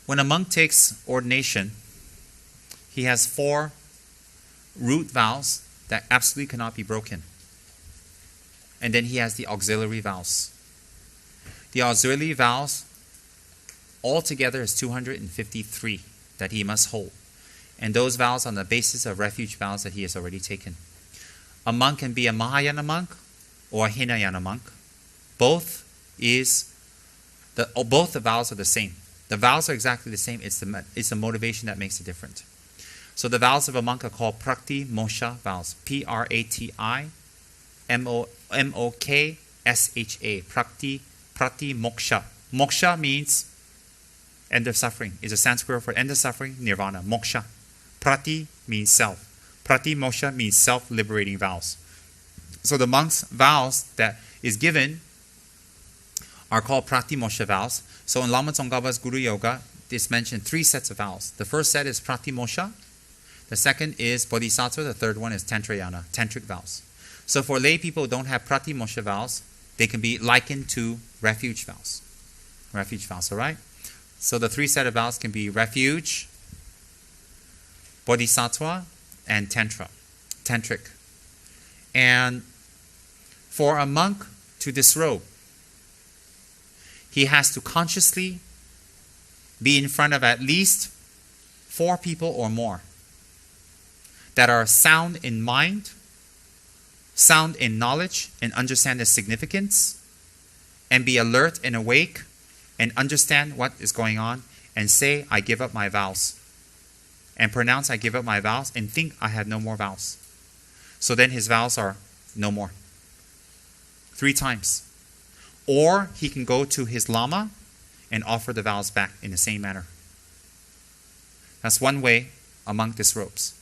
When a monk takes ordination, he has 4 root vows that absolutely cannot be broken. And then he has the auxiliary vows. The auxiliary vows altogether is 253 that he must hold. And those vows on the basis of refuge vows that he has already taken. A monk can be a Mahayana monk or a Hinayana monk. Both the vows are the same. The vows are exactly the same. It's the motivation that makes it different. So the vows of a monk are called Prati Moksha vows. Prati Moksha. Prati Moksha. Moksha means end of suffering. It's a Sanskrit word for end of suffering, nirvana, moksha. Prati means self. Prati Moksha means self-liberating vows. So the monk's vows that is given are called Prati Moksha vows. So in Lama Tsongkhapa's Guru Yoga, it's mentioned 3 sets of vows. The first set is Prati Moksha. The second is Bodhisattva. The third one is Tantrayana, tantric vows. So for lay people who don't have Prati Moksha vows, they can be likened to refuge vows. Refuge vows, all right? So the 3 set of vows can be refuge, Bodhisattva, and tantric. And for a monk to disrobe, he has to consciously be in front of at least 4 people or more that are sound in mind, sound in knowledge, and understand the significance, and be alert and awake, and understand what is going on, and say, I give up my vows. And pronounce, I give up my vows, and think I have no more vows. So then his vows are no more. 3 times. Or he can go to his Lama and offer the vows back in the same manner. That's one way a monk disrobes.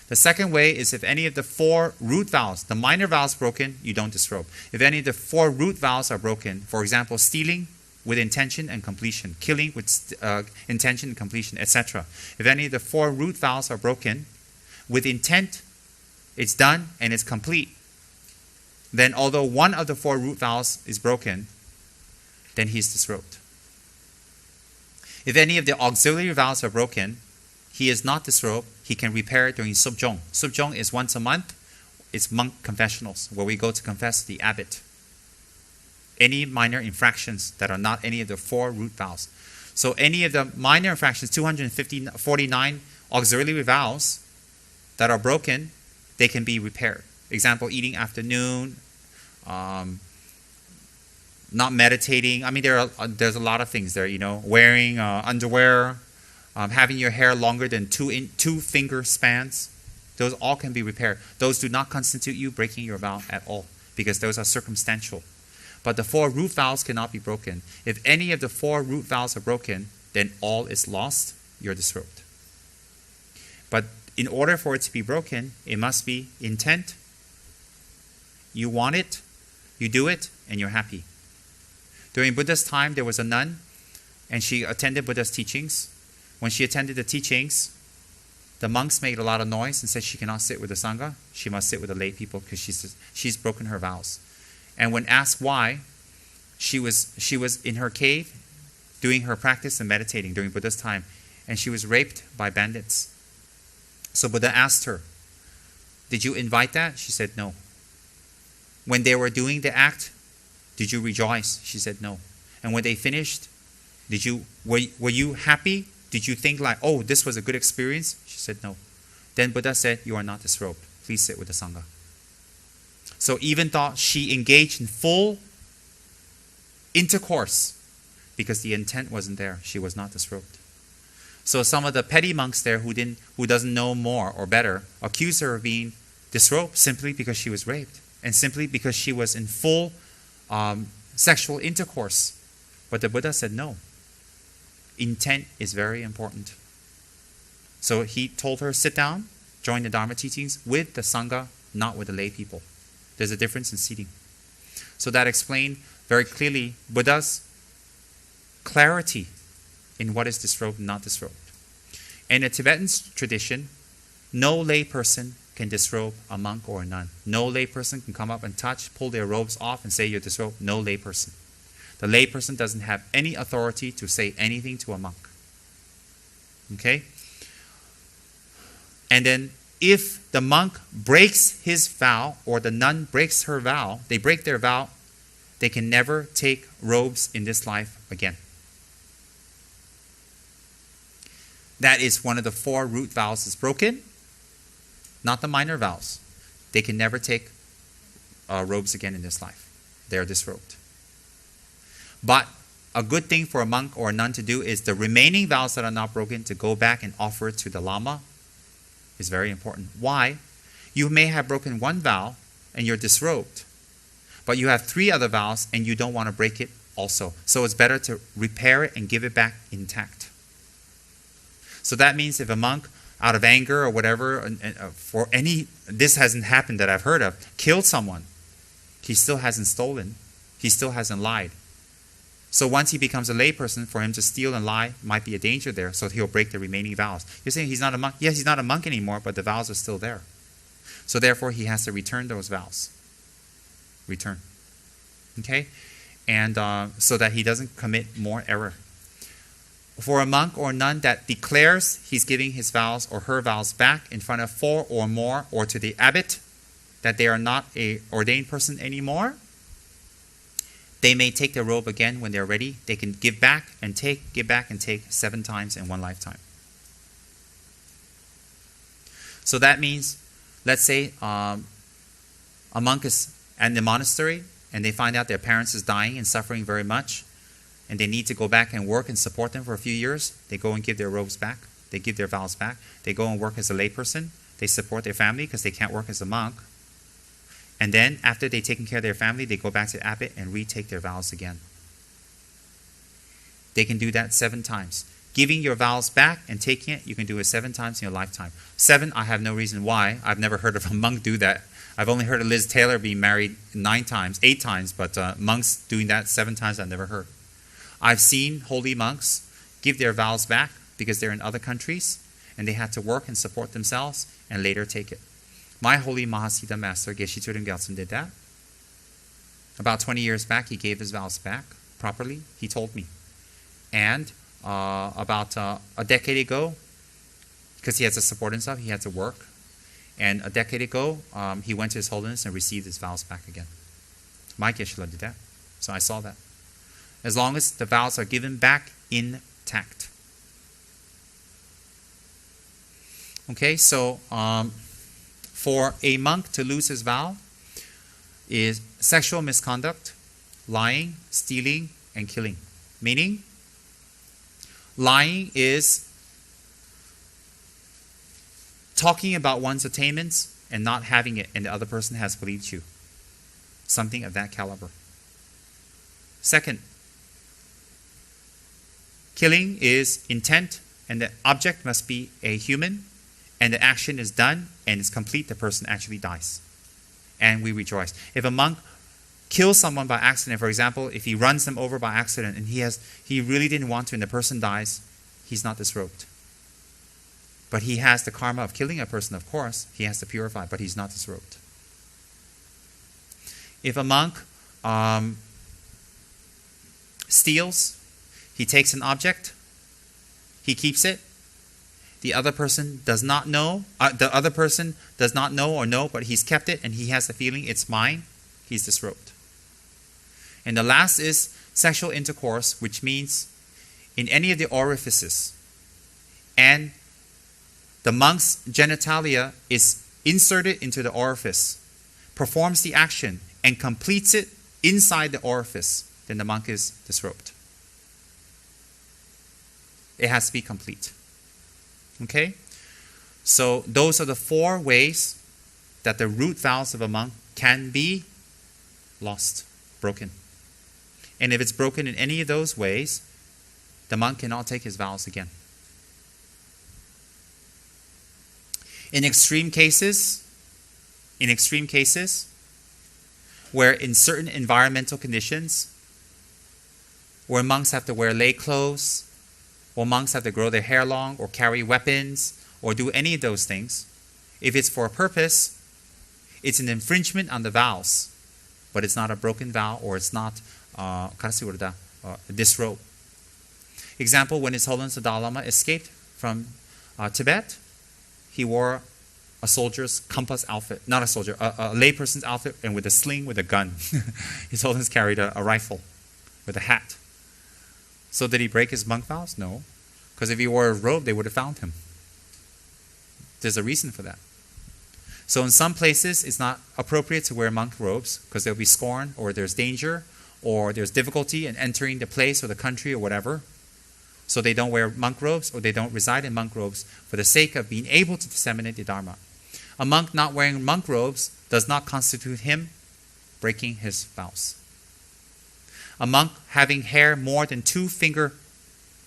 The second way is if any of the 4 root vows, the minor vows broken, you don't disrobe. If any of the 4 root vows are broken, for example, stealing with intention and completion, killing with intention and completion, etc. If any of the 4 root vows are broken, with intent, it's done and it's complete. Then although one of the 4 root vows is broken, then he's disrobed. If any of the auxiliary vows are broken, he is not disrobed. He can repair it during Subjong. Subjong is once a month. It's monk confessionals, where we go to confess the abbot. Any minor infractions that are not any of the 4 root vows. So any of the minor infractions, 249 auxiliary vows that are broken, they can be repaired. Example, eating after noon, not meditating. I mean, there's a lot of things there, wearing underwear, having your hair longer than 2 finger spans. Those all can be repaired. Those do not constitute you breaking your vow at all, because those are circumstantial. But the 4 root vows cannot be broken. If any of the 4 root vows are broken, then all is lost. You're disrobed. But in order for it to be broken, it must be intent. You want it, you do it, and you're happy. During Buddha's time, there was a nun, and she attended Buddha's teachings. When she attended the teachings, the monks made a lot of noise and said she cannot sit with the Sangha. She must sit with the lay people because she's broken her vows. And when asked why, she was in her cave doing her practice and meditating during Buddha's time, and she was raped by bandits. So Buddha asked her, did you invite that? She said no. When they were doing the act, did you rejoice? She said no. And when they finished, were you happy? Did you think like, oh, this was a good experience? She said no. Then Buddha said, you are not disrobed. Please sit with the Sangha. So even though she engaged in full intercourse, because the intent wasn't there, she was not disrobed. So some of the petty monks there who doesn't know more or better accuse her of being disrobed simply because she was raped and simply because she was in full sexual intercourse. But the Buddha said no. Intent is very important. So he told her, sit down, join the Dharma teachings with the Sangha, not with the lay people. There's a difference in seating. So that explained very clearly Buddha's clarity in what is disrobed and not disrobed. In the Tibetan tradition, no lay person can disrobe a monk or a nun. No lay person can come up and touch, pull their robes off and say you're disrobed. No lay person. The lay person doesn't have any authority to say anything to a monk. Okay? And then if the monk breaks his vow or the nun breaks her vow, they break their vow, they can never take robes in this life again. That is one of the 4 root vows is broken, not the minor vows. They can never take robes again in this life. They are disrobed. But a good thing for a monk or a nun to do is the remaining vows that are not broken to go back and offer it to the Lama is very important. Why? You may have broken one vow and you're disrobed, but you have 3 other vows and you don't want to break it also. So it's better to repair it and give it back intact. So that means if a monk, out of anger or whatever, for any, this hasn't happened that I've heard of, killed someone, he still hasn't stolen, he still hasn't lied. So once he becomes a layperson, for him to steal and lie might be a danger there, so he'll break the remaining vows. You're saying he's not a monk? Yes, he's not a monk anymore, but the vows are still there. So therefore, he has to return those vows. Return. Okay? And so that he doesn't commit more error. For a monk or nun that declares he's giving his vows or her vows back in front of 4 or more, or to the abbot, that they are not an ordained person anymore, they may take the robe again when they're ready. They can give back and take, give back and take 7 times in one lifetime. So that means, let's say a monk is at the monastery and they find out their parents is dying and suffering very much, and they need to go back and work and support them for a few years. They go and give their robes back. They give their vows back. They go and work as a layperson. They support their family because they can't work as a monk. And then, after they've taken care of their family, they go back to the abbot and retake their vows again. They can do that 7 times. Giving your vows back and taking it, you can do it 7 times in your lifetime. 7, I have no reason why. I've never heard of a monk do that. I've only heard of Liz Taylor being married 8 times, but monks doing that 7 times I've never heard. I've seen holy monks give their vows back because they're in other countries and they had to work and support themselves and later take it. My holy Mahasiddha master, Geshe Trungpa Gyaltsen, did that. About 20 years back, he gave his vows back properly. He told me. And about a decade ago, because he had to support himself, he had to work. And a decade ago, he went to His Holiness and received his vows back again. My Geshe-la did that. So I saw that. As long as the vows are given back intact. Okay, so for a monk to lose his vow is sexual misconduct, lying, stealing, and killing. Meaning, lying is talking about one's attainments and not having it, and the other person has believed you. Something of that caliber. Second, killing is intent, and the object must be a human, and the action is done and is complete, the person actually dies. And we rejoice. If a monk kills someone by accident, for example, if he runs them over by accident and he really didn't want to and the person dies, he's not disrobed. But he has the karma of killing a person, of course. He has to purify, but he's not disrobed. If a monk steals, he takes an object, he keeps it, the other person does not know, or know, but he's kept it and he has the feeling it's mine, he's disrobed. And the last is sexual intercourse, which means in any of the orifices, and the monk's genitalia is inserted into the orifice, performs the action, and completes it inside the orifice, then the monk is disrobed. It has to be complete. Okay? So those are the 4 ways that the root vows of a monk can be lost, broken. And if it's broken in any of those ways, the monk cannot take his vows again. In extreme cases, where in certain environmental conditions, where monks have to wear lay clothes, or monks have to grow their hair long, or carry weapons, or do any of those things, if it's for a purpose, it's an infringement on the vows, but it's not a broken vow, or it's not disrobe. Example, when His Holiness the Dalai Lama escaped from Tibet, he wore a soldier's compass outfit. Not a soldier, a layperson's outfit, and with a sling with a gun. His Holiness carried a rifle with a hat. So did he break his monk vows? No. Because if he wore a robe, they would have found him. There's a reason for that. So in some places, it's not appropriate to wear monk robes because they'll be scorned, or there's danger, or there's difficulty in entering the place or the country or whatever. So they don't wear monk robes, or they don't reside in monk robes for the sake of being able to disseminate the Dharma. A monk not wearing monk robes does not constitute him breaking his vows. A monk having hair more than 2 finger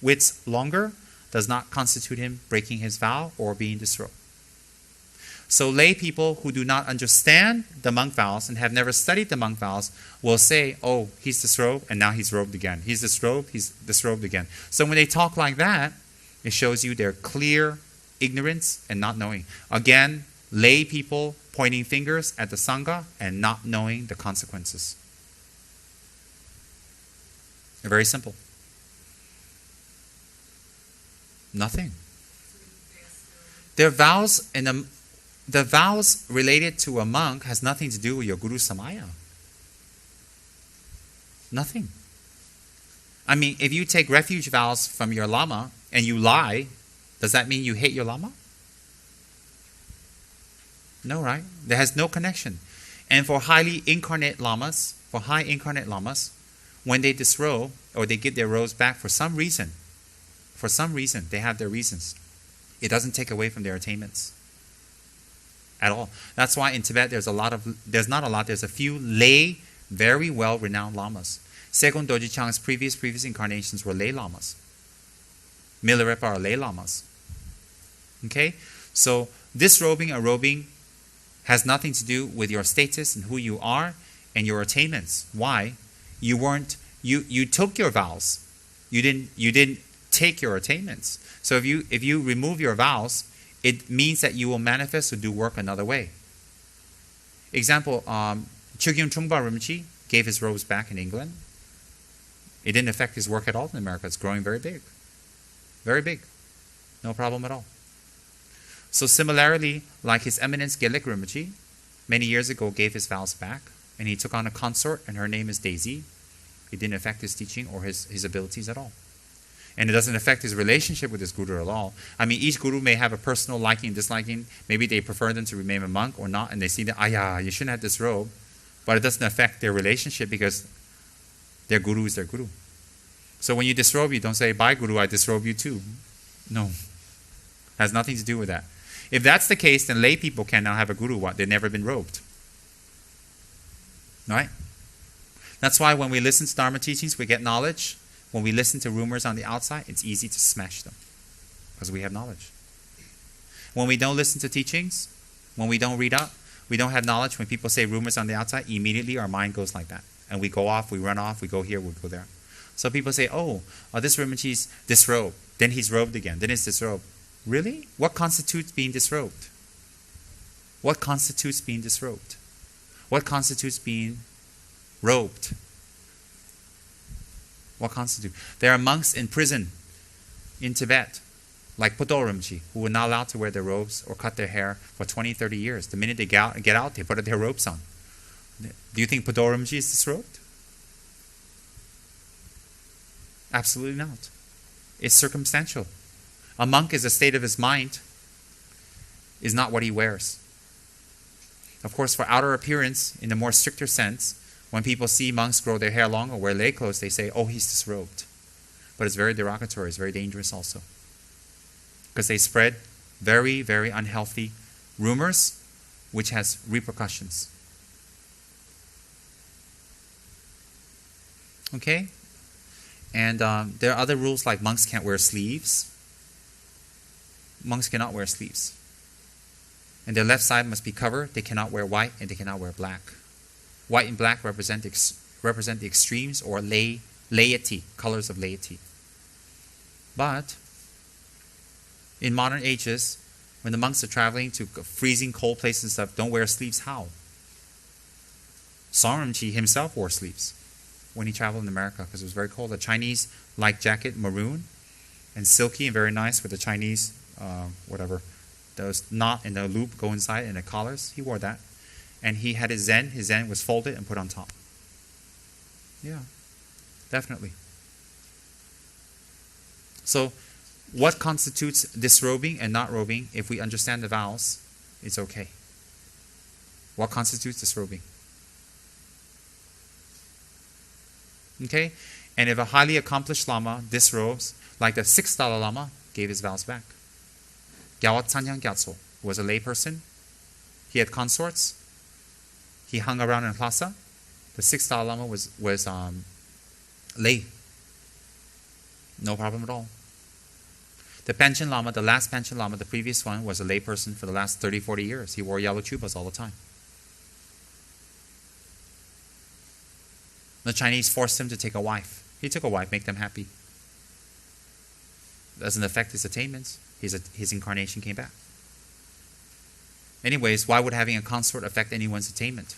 widths longer does not constitute him breaking his vow or being disrobed. So lay people who do not understand the monk vows and have never studied the monk vows will say, oh, he's disrobed and now he's robed again. He's disrobed again. So when they talk like that, it shows you their clear ignorance and not knowing. Again, lay people pointing fingers at the Sangha and not knowing the consequences. They're very simple. Nothing. Their vows and the vows related to a monk has nothing to do with your Guru Samaya. Nothing. I mean, if you take refuge vows from your Lama and you lie, does that mean you hate your Lama? No, right? There has no connection. And for high incarnate lamas, when they disrobe or they get their robes back for some reason, they have their reasons. It doesn't take away from their attainments at all. That's why in Tibet there's a few lay, very well-renowned lamas. Segon Dorje Chang's previous incarnations were lay lamas. Milarepa are lay lamas. Okay? So disrobing or robing has nothing to do with your status and who you are and your attainments. Why? You took your vows. You didn't take your attainments. So if you remove your vows, it means that you will manifest or do work another way. Example, Chogyam Trungpa Rinpoche gave his robes back in England. It didn't affect his work at all in America. It's growing very big. Very big. No problem at all. So similarly, like His Eminence Gelik Rinpoche, many years ago gave his vows back, and he took on a consort, and her name is Daisy. It didn't affect his teaching or his abilities at all. And it doesn't affect his relationship with his guru at all. I mean, each guru may have a personal liking and disliking. Maybe they prefer them to remain a monk or not, and they see that, you shouldn't have this robe. But it doesn't affect their relationship because their guru is their guru. So when you disrobe, you don't say, bye guru, I disrobe you too. No. Has nothing to do with that. If that's the case, then lay people can now have a guru. What? They've never been robed. Right? That's why when we listen to Dharma teachings, we get knowledge. When we listen to rumors on the outside, it's easy to smash them because we have knowledge. When we don't listen to teachings, when we don't read up, we don't have knowledge. When people say rumors on the outside, immediately our mind goes like that. And we go off, we run off, we go here, we go there. So people say, this Rinpoche's disrobed. Then he's robed again. Then he's disrobed. Really? What constitutes being disrobed? What constitutes being disrobed? What constitutes being robed? What constitutes? There are monks in prison in Tibet, like Poto Rinpoche, who were not allowed to wear their robes or cut their hair for 20, 30 years. The minute they get out, they put their robes on. Do you think Poto Rinpoche is disrobed? Absolutely not. It's circumstantial. A monk is a state of his mind, is not what he wears. Of course, for outer appearance, in a more stricter sense, when people see monks grow their hair long or wear lay clothes, they say, he's disrobed. But it's very derogatory, it's very dangerous also. Because they spread very, very unhealthy rumors, which has repercussions. Okay? And there are other rules like monks can't wear sleeves. Monks cannot wear sleeves. And their left side must be covered. They cannot wear white and they cannot wear black. White and black represent the extremes or laity, colors of laity. But in modern ages, when the monks are traveling to freezing cold places and stuff, don't wear sleeves. How? Rinpoche himself wore sleeves when he traveled in America because it was very cold. A Chinese light jacket, maroon, and silky and very nice with the Chinese, whatever, those knot and the loop go inside and the collars. He wore that. And he had his zen. His zen was folded and put on top. Yeah, definitely. So, what constitutes disrobing and not robing? If we understand the vows, it's okay. What constitutes disrobing? Okay? And if a highly accomplished Lama disrobes, like the 6th Dalai Lama gave his vows back. Gyalwa Tsanyang Gyatso was a layperson. He had consorts. He hung around in Lhasa. The 6th Dalai Lama was lay. No problem at all. The Panchen Lama, the last Panchen Lama, the previous one, was a layperson for the last 30, 40 years. He wore yellow chubas all the time. The Chinese forced him to take a wife. He took a wife, make them happy. Doesn't affect his attainments. His incarnation came back. Anyways, why would having a consort affect anyone's attainment?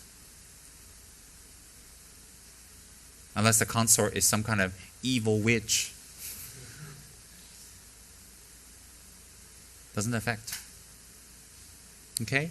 Unless the consort is some kind of evil witch. Doesn't affect. Okay?